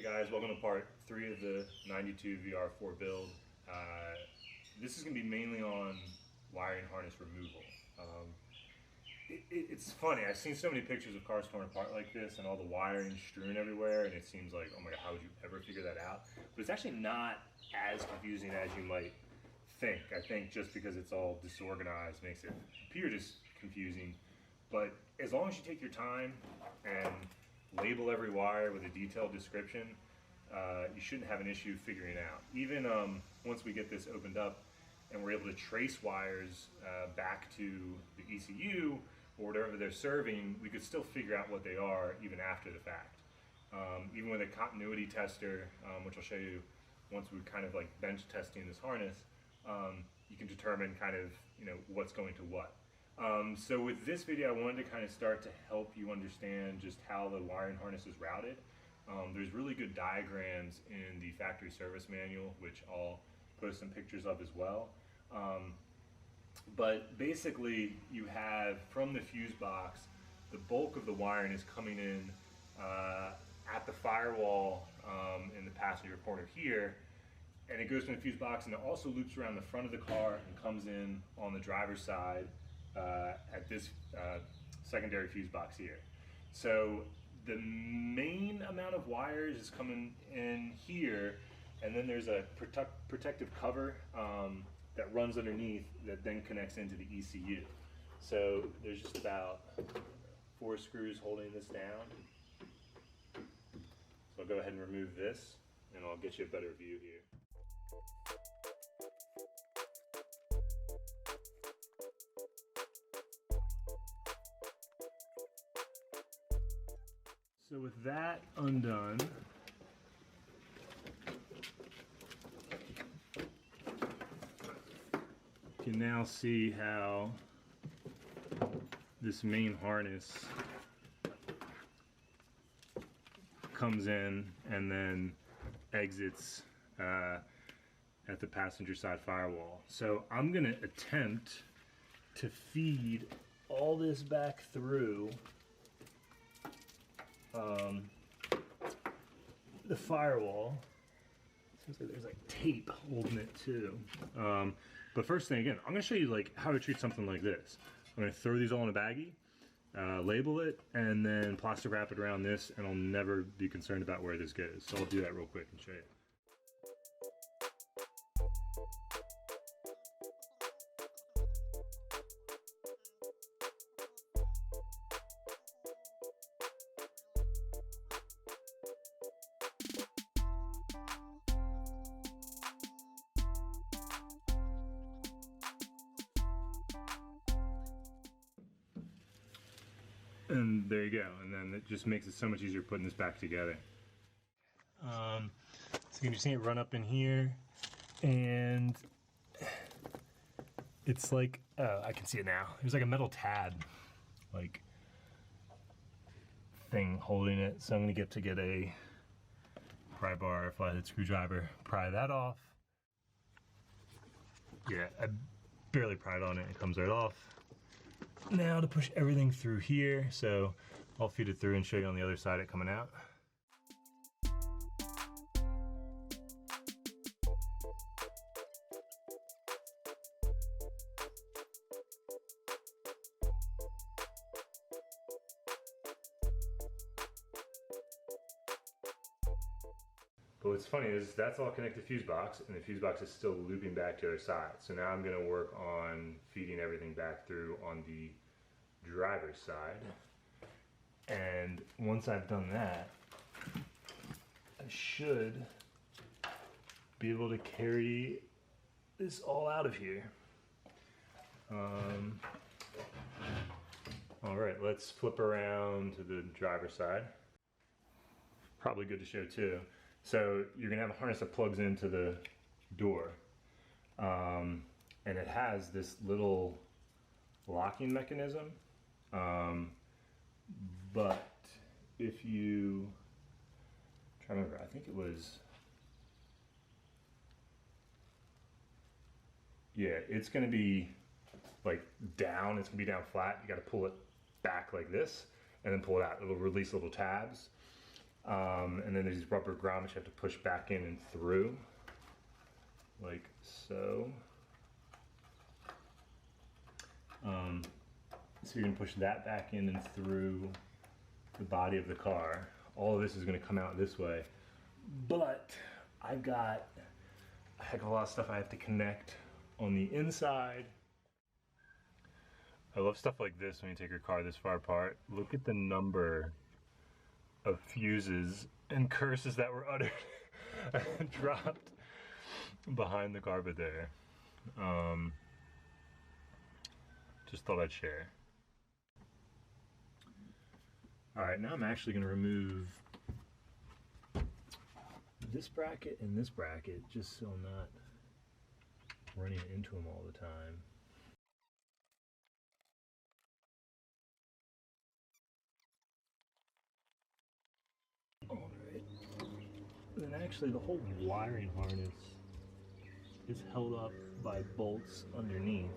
Hey guys, welcome to part 3 of the 92 VR4 build. This is going to be mainly on wiring harness removal. It's funny, I've seen so many pictures of cars torn apart like this and all the wiring strewn everywhere, and it seems like, oh my god, how would you ever figure that out? But it's actually not as confusing as you might think. I think just because it's all disorganized makes it appear just confusing. But as long as you take your time and label every wire with a detailed description, you shouldn't have an issue figuring it out. Even once we get this opened up and we're able to trace wires back to the ECU or whatever they're serving, we could still figure out what they are even after the fact. Even with a continuity tester, which I'll show you once we're kind of like bench testing this harness, you can determine kind of, what's going to what. So with this video, I wanted to kind of start to help you understand just how the wiring harness is routed. There's really good diagrams in the factory service manual, which I'll post some pictures of as well. But basically, you have from the fuse box, the bulk of the wiring is coming in at the firewall in the passenger corner here, and it goes from the fuse box, and it also loops around the front of the car and comes in on the driver's side at this secondary fuse box here. So the main amount of wires is coming in here, and then there's a protective cover that runs underneath that then connects into the ECU. So there's just about 4 screws holding this down. So I'll go ahead and remove this, and I'll get you a better view here. So with that undone, you can now see how this main harness comes in and then exits at the passenger side firewall. So I'm going to attempt to feed all this back through the firewall. Seems like there's like tape holding it too. But first thing, again, I'm going to show you like how to treat something like this. I'm going to throw these all in a baggie, label it, and then plastic wrap it around this, and I'll never be concerned about where this goes. So I'll do that real quick and show you. And there you go, and then it just makes it so much easier putting this back together. So you can just see it run up in here, and it's like, oh, I can see it now. There's like a metal tab, like, thing holding it. So I'm gonna get a pry bar, flathead screwdriver, pry that off. Yeah, I barely pried on it, it comes right off. Now to push everything through here, so I'll feed it through and show you on the other side it coming out. But what's funny is that's all connected to the fuse box, and the fuse box is still looping back to the other side. So now I'm going to work on feeding everything back through on the driver's side. And once I've done that, I should be able to carry this all out of here. All right, let's flip around to the driver's side. Probably good to show too. So you're gonna have a harness that plugs into the door, and it has this little locking mechanism, but if you, I'm trying to remember, I think it was, yeah, it's gonna be like down, it's gonna be down flat. You gotta pull it back like this and then pull it out. It'll release little tabs. And then there's these rubber grommets you have to push back in and through, like so. So you're gonna push that back in and through the body of the car. All of this is gonna come out this way. But I've got a heck of a lot of stuff I have to connect on the inside. I love stuff like this when you take your car this far apart. Look at the number of fuses and curses that were uttered and dropped behind the carpet there. Just thought I'd share. All right, now I'm actually gonna remove this bracket and this bracket just so I'm not running into them all the time. All right, and then actually the whole wiring harness is held up by bolts underneath.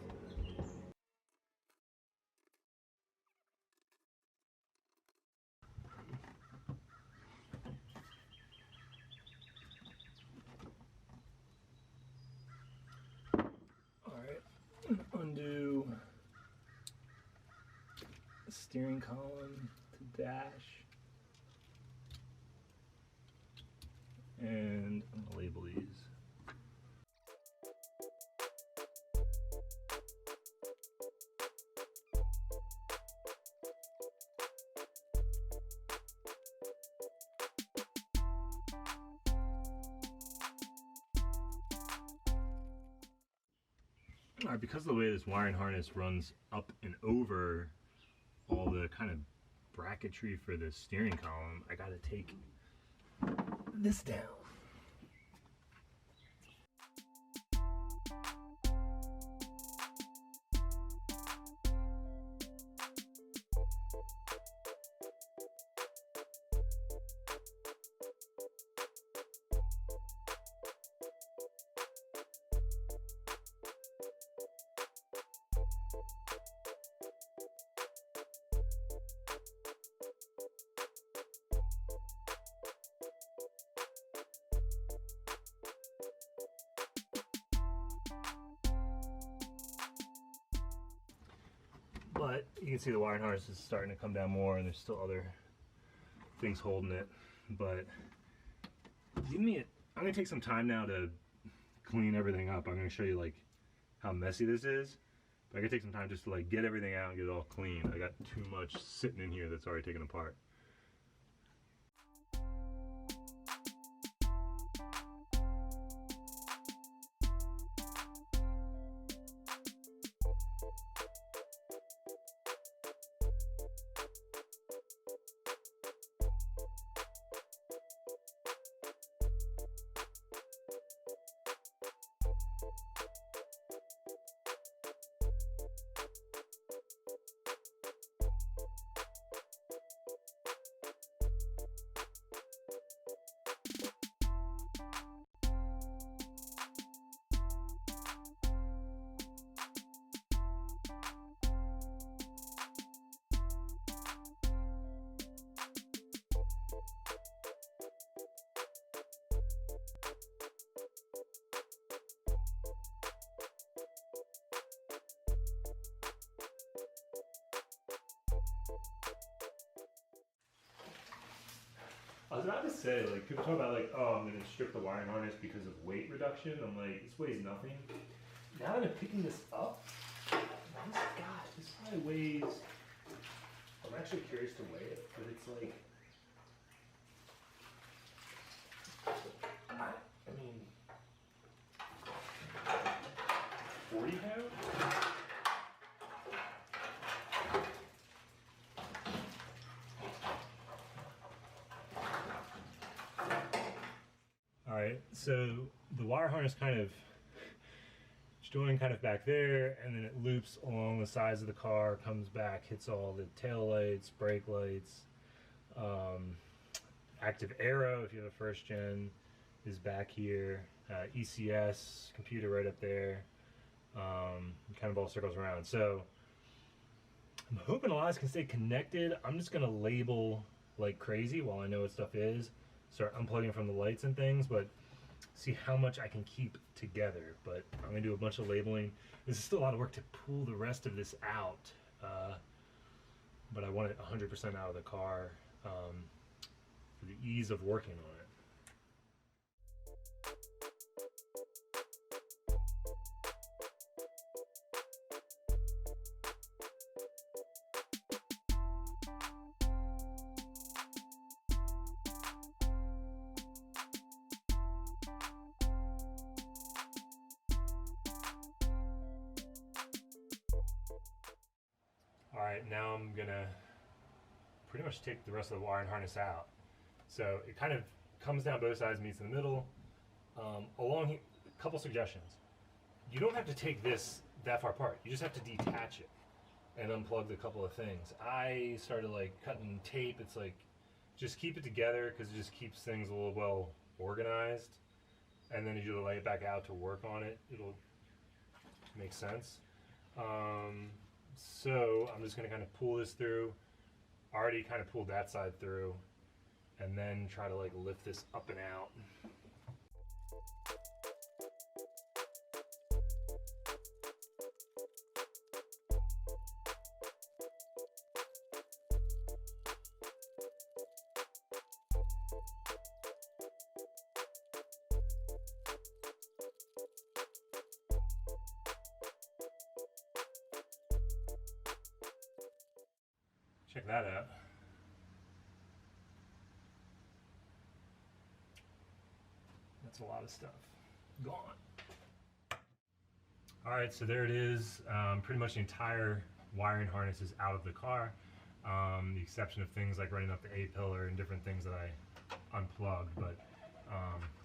Undo the steering column to dash, and I'm gonna label these. All right, because of the way this wiring harness runs up and over all the kind of bracketry for the steering column, I gotta take this down. But you can see the wiring harness is starting to come down more, and there's still other things holding it. But give me it. I'm gonna take some time now to clean everything up. I'm gonna show you like how messy this is. But I gotta take some time just to like get everything out and get it all clean. I got too much sitting in here that's already taken apart. I was about to say, like, people talk about, like, oh, I'm going to strip the wiring harness because of weight reduction. I'm like, this weighs nothing. Now that I'm picking this up, this probably weighs, I'm actually curious to weigh it, but it's like, I mean, 40 pounds? All right, so the wire harness kind of joined kind of back there, and then it loops along the sides of the car, comes back, hits all the tail lights, brake lights, active aero if you have a first gen is back here, ECS computer right up there, kind of all circles around. So I'm hoping a lot of this can stay connected. I'm just gonna label like crazy while I know what stuff is. Start unplugging from the lights and things, but see how much I can keep together. But I'm gonna do a bunch of labeling. This is still a lot of work to pull the rest of this out, but I want it 100% out of the car for the ease of working on it. Alright, now I'm gonna pretty much take the rest of the wiring harness out. So it kind of comes down both sides, meets in the middle. Along here, a couple suggestions. You don't have to take this that far apart. You just have to detach it and unplug a couple of things. I started like cutting tape. It's like, just keep it together because it just keeps things a little well organized. And then as you lay it back out to work on it, it'll make sense. So I'm just going to kind of pull this through. Already kind of pulled that side through, and then try to like lift this up and out. Check that out. That's a lot of stuff gone. Alright, so there it is. Pretty much the entire wiring harness is out of the car. The exception of things like running up the A-pillar and different things that I unplugged, but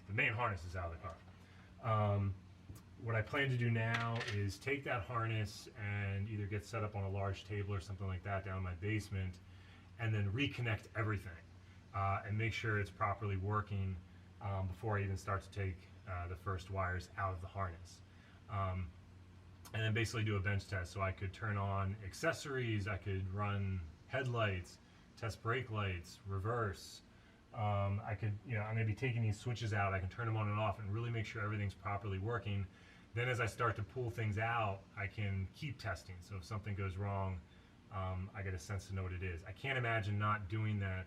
the main harness is out of the car. What I plan to do now is take that harness and either get set up on a large table or something like that down in my basement, and then reconnect everything and make sure it's properly working before I even start to take the first wires out of the harness. And then basically do a bench test, so I could turn on accessories, I could run headlights, test brake lights, reverse. I could, I'm going to be taking these switches out. I can turn them on and off and really make sure everything's properly working. Then as I start to pull things out, I can keep testing. So if something goes wrong, I get a sense to know what it is. I can't imagine not doing that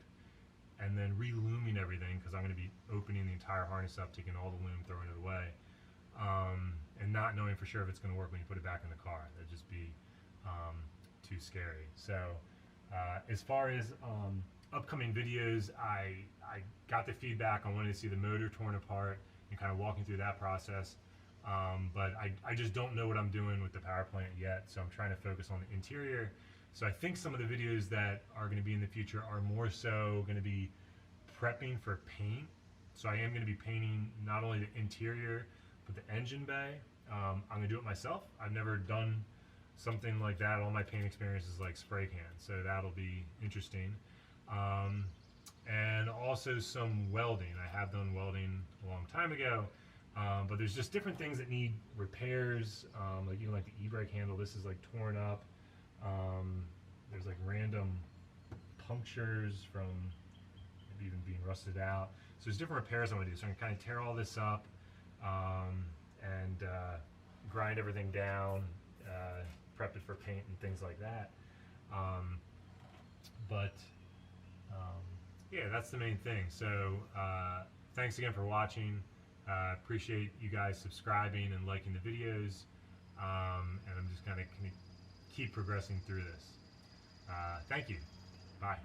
and then re-looming everything, because I'm going to be opening the entire harness up, taking all the loom, throwing it away, and not knowing for sure if it's going to work when you put it back in the car. That'd just be too scary. So as far as upcoming videos, I got the feedback on wanting to see the motor torn apart and kind of walking through that process. But I just don't know what I'm doing with the power plant yet, so I'm trying to focus on the interior. So I think some of the videos that are going to be in the future are more so going to be prepping for paint. So I am going to be painting not only the interior, but the engine bay. I'm going to do it myself. I've never done something like that. All my paint experience is like spray can, so that'll be interesting. And also some welding. I have done welding a long time ago. But there's just different things that need repairs, like even like the e-brake handle. This is like torn up. There's like random punctures from maybe even being rusted out. So there's different repairs I'm gonna do. So I'm gonna kind of tear all this up and grind everything down, prep it for paint and things like that. Yeah, that's the main thing. So thanks again for watching. Appreciate you guys subscribing and liking the videos, and I'm just gonna keep progressing through this. Thank you. Bye.